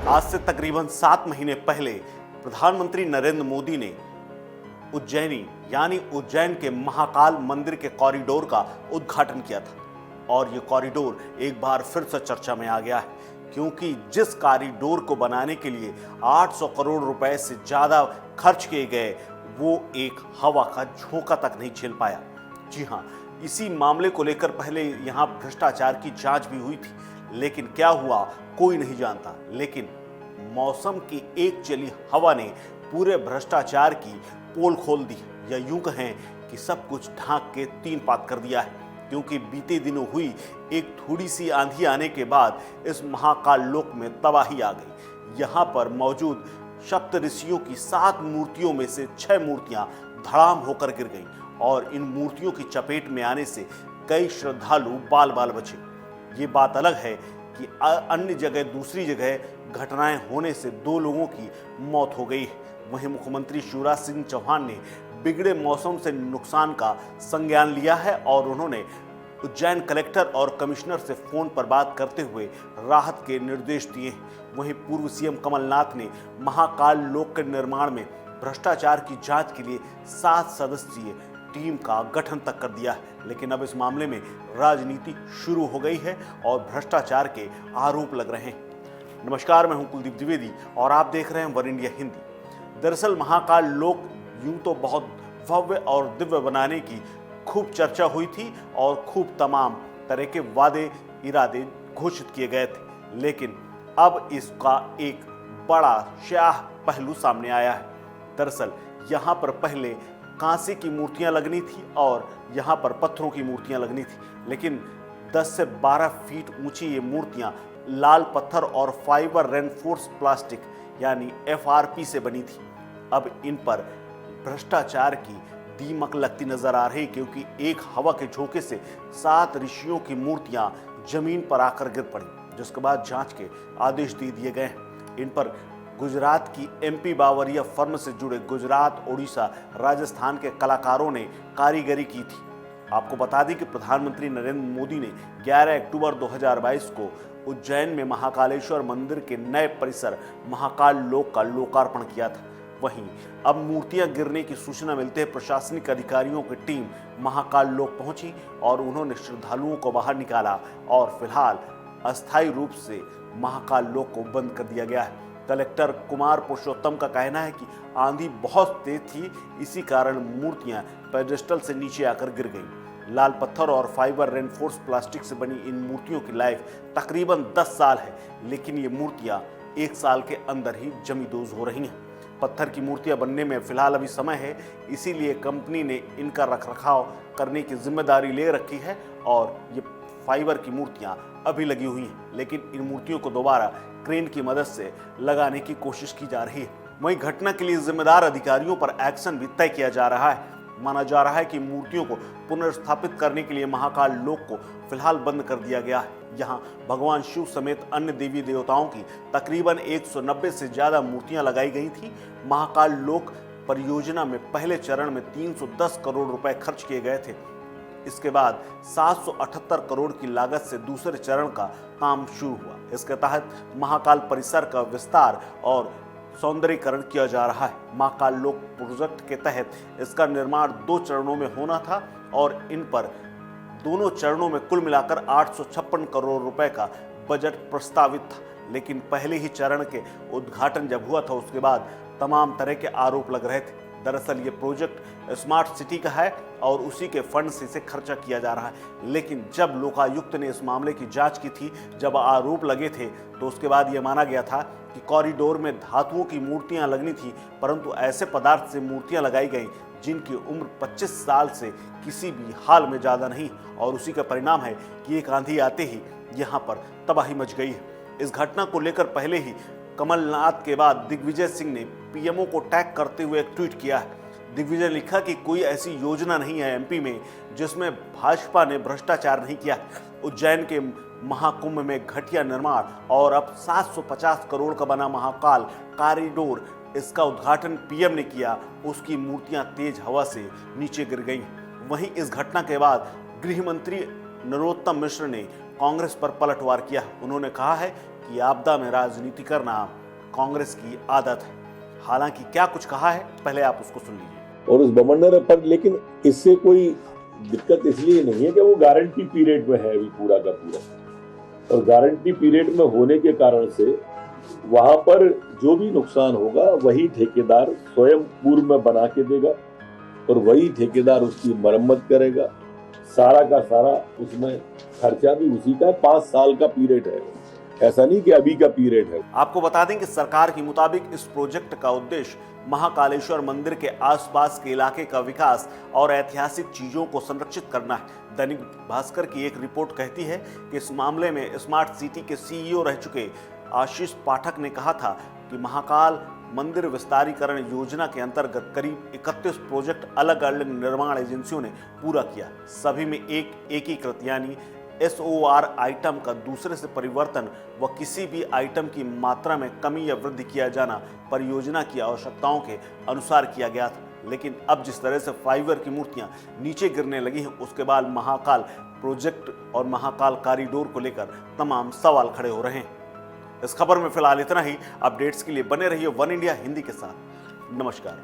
आज से तकरीबन 7 महीने पहले प्रधानमंत्री नरेंद्र मोदी ने उज्जैनी यानी उज्जैन के महाकाल मंदिर के कॉरिडोर का उद्घाटन किया था और ये कॉरिडोर एक बार फिर से चर्चा में आ गया है, क्योंकि जिस कॉरिडोर को बनाने के लिए 800 करोड़ रुपए से ज्यादा खर्च किए गए, वो एक हवा का झोंका तक नहीं झेल पाया। जी हाँ, इसी मामले को लेकर पहले यहाँ भ्रष्टाचार की जांच भी हुई थी, लेकिन क्या हुआ कोई नहीं जानता। लेकिन मौसम की एक चली हवा ने पूरे भ्रष्टाचार की पोल खोल दी, या यूं कहें कि सब कुछ ढांक के तीन पात कर दिया है, क्योंकि बीते दिनों हुई एक थोड़ी सी आंधी आने के बाद इस महाकाल लोक में तबाही आ गई। यहाँ पर मौजूद सप्त ऋषियों की 7 मूर्तियों में से 6 मूर्तियां धड़ाम होकर गिर गईं और इन मूर्तियों की चपेट में आने से कई श्रद्धालु बाल बाल बचे। ये बात अलग है कि अन्य जगह दूसरी जगह घटनाएं होने से 2 लोगों की मौत हो गई। वहीं मुख्यमंत्री शिवराज सिंह चौहान ने बिगड़े मौसम से नुकसान का संज्ञान लिया है और उन्होंने उज्जैन कलेक्टर और कमिश्नर से फोन पर बात करते हुए राहत के निर्देश दिए। वहीं पूर्व सीएम कमलनाथ ने महाकाल लोक के निर्माण में भ्रष्टाचार की जांच के लिए 7 सदस्यीय टीम का गठन तक कर दिया है। लेकिन अब इस मामले में राजनीति शुरू हो गई है और भ्रष्टाचार के आरोप लग रहे हैं। नमस्कार, मैं हूं कुलदीप द्विवेदी और आप देख रहे हैं वन इंडिया हिंदी। दरअसल महाकाल लोक यूं तो बहुत भव्य और दिव्य बनाने की खूब चर्चा हुई थी और खूब तमाम तरह के वादे इरादे घोषित किए गए थे, लेकिन अब इसका एक बड़ा स्याह पहलू सामने आया है। दरअसल यहाँ पर पहले कांसे की मूर्तियां लगनी थी और यहाँ पर पत्थरों की मूर्तियां लगनी थी, लेकिन 10 से 12 फीट ऊंची ये मूर्तियां लाल पत्थर और फाइबर रेनफोर्स प्लास्टिक यानी FRP से बनी थी। अब इन पर भ्रष्टाचार की दीमक लगती नजर आ रही, क्योंकि एक हवा के झोंके से 7 ऋषियों की मूर्तियां जमीन पर आकर गिर पड़ी, जिसके बाद जांच के आदेश दे दिए गए हैं। इन पर गुजरात की MP बावरिया फर्म से जुड़े गुजरात, ओडिशा, राजस्थान के कलाकारों ने कारीगरी की थी। आपको बता दें कि प्रधानमंत्री नरेंद्र मोदी ने 11 अक्टूबर 2022 को उज्जैन में महाकालेश्वर मंदिर के नए परिसर महाकाल लोक का लोकार्पण किया था। वहीं अब मूर्तियां गिरने की सूचना मिलते ही प्रशासनिक अधिकारियों की टीम महाकाल लोक पहुंची और उन्होंने श्रद्धालुओं को बाहर निकाला और फिलहाल अस्थायी रूप से महाकाल लोक को बंद कर दिया गया है। कलेक्टर कुमार पुरुषोत्तम का कहना है कि आंधी बहुत तेज थी, इसी कारण मूर्तियां पेडेस्टल से नीचे आकर गिर गईं। लाल पत्थर और फाइबर रेनफोर्स प्लास्टिक से बनी इन मूर्तियों की लाइफ तकरीबन 10 साल है, लेकिन ये मूर्तियां 1 साल के अंदर ही जमींदोज हो रही हैं। पत्थर की मूर्तियां बनने में फिलहाल अभी समय है, इसीलिए कंपनी ने इनका रखरखाव करने की जिम्मेदारी ले रखी है और ये फाइबर की मूर्तियां अभी लगी हुई हैं, लेकिन इन मूर्तियों को दोबारा क्रेन की मदद से लगाने की कोशिश की जा रही है। वहीं घटना के लिए जिम्मेदार अधिकारियों पर एक्शन भी तय किया जा रहा है। माना जा रहा है कि मूर्तियों को पुनर्स्थापित करने के लिए महाकाल लोक को फिलहाल बंद कर दिया गया है। यहाँ भगवान शिव समेत अन्य देवी देवताओं की तकरीबन 190 से ज्यादा मूर्तियां लगाई गई थी। महाकाल लोक परियोजना में पहले चरण में 310 करोड़ रुपए खर्च किए गए थे। इसके बाद 778 करोड़ की लागत से दूसरे चरण का काम शुरू हुआ। इसके तहत महाकाल परिसर का विस्तार और सौंदर्यीकरण किया जा रहा है। महाकाल लोक प्रोजेक्ट के तहत इसका निर्माण 2 चरणों में होना था और इन पर दोनों चरणों में कुल मिलाकर 856 करोड़ रुपए का बजट प्रस्तावित था, लेकिन पहले ही चरण के उद्घाटन जब हुआ था उसके बाद तमाम तरह के आरोप लग रहे थे। दरअसल ये प्रोजेक्ट स्मार्ट सिटी का है और उसी के फंड से इसे खर्चा किया जा रहा है, लेकिन जब लोकायुक्त ने इस मामले की जांच की थी, जब आरोप लगे थे, तो उसके बाद ये माना गया था कि कॉरिडोर में धातुओं की मूर्तियां लगनी थी, परंतु ऐसे पदार्थ से मूर्तियां लगाई गई जिनकी उम्र 25 साल से किसी भी हाल में ज़्यादा नहीं, और उसी का परिणाम है कि एक आंधी आते ही यहाँ पर तबाही मच गई है। इस घटना को लेकर पहले ही कमलनाथ के बाद दिग्विजय सिंह ने PMO को टैग करते हुए एक ट्वीट किया है। दिग्विजय ने लिखा कि कोई ऐसी योजना नहीं है MP में जिसमें भाजपा ने भ्रष्टाचार नहीं किया। उज्जैन के महाकुंभ में घटिया निर्माण और अब 750 करोड़ का बना महाकाल कॉरिडोर, इसका उद्घाटन PM ने किया, उसकी मूर्तियां तेज हवा से नीचे गिर गईं। वहीं इस घटना के बाद गृह मंत्री नरोत्तम मिश्र ने कांग्रेस पर पलटवार किया। उन्होंने कहा है कि आपदा में राजनीति करना कांग्रेस की आदत है। हालांकि क्या कुछ कहा है, पहले आप उसको सुन लीजिए। और उस बवंडर पर, लेकिन इससे कोई दिक्कत इसलिए नहीं है कि वो गारंटी पीरियड में है अभी पूरा का पूरा, और गारंटी पीरियड में होने के कारण से वहां पर जो भी नुकसान होगा वही ठेकेदार स्वयं पूर्व में बना के देगा और वही ठेकेदार उसकी मरम्मत करेगा। सारा का सारा उसमें खर्चा भी उसी का 5 साल का पीरियड है, ऐसा नहीं कि अभी का पीरियड है। आपको बता दें कि सरकार के मुताबिक इस प्रोजेक्ट का उद्देश्य महाकालेश्वर मंदिर के आसपास के इलाके का विकास और ऐतिहासिक चीजों को संरक्षित करना है। दैनिक भास्कर की एक रिपोर्ट कहती है कि इस मामले में स्मार्ट सिटी के सीईओ रह चुके आशीष पाठक ने कहा था कि महाकाल मंदिर विस्तारीकरण योजना के अंतर्गत करीब 31 प्रोजेक्ट अलग अलग निर्माण एजेंसियों ने पूरा किया। सभी में एक एकीकृत यानी SOR आइटम का दूसरे से परिवर्तन व किसी भी आइटम की मात्रा में कमी या वृद्धि किया जाना परियोजना की आवश्यकताओं के अनुसार किया गया था। लेकिन अब जिस तरह से फाइबर की मूर्तियां नीचे गिरने लगी हैं, उसके बाद महाकाल प्रोजेक्ट और महाकाल कॉरिडोर को लेकर तमाम सवाल खड़े हो रहे हैं। इस खबर में फिलहाल इतना ही। अपडेट्स के लिए बने रहिए वन इंडिया हिंदी के साथ। नमस्कार।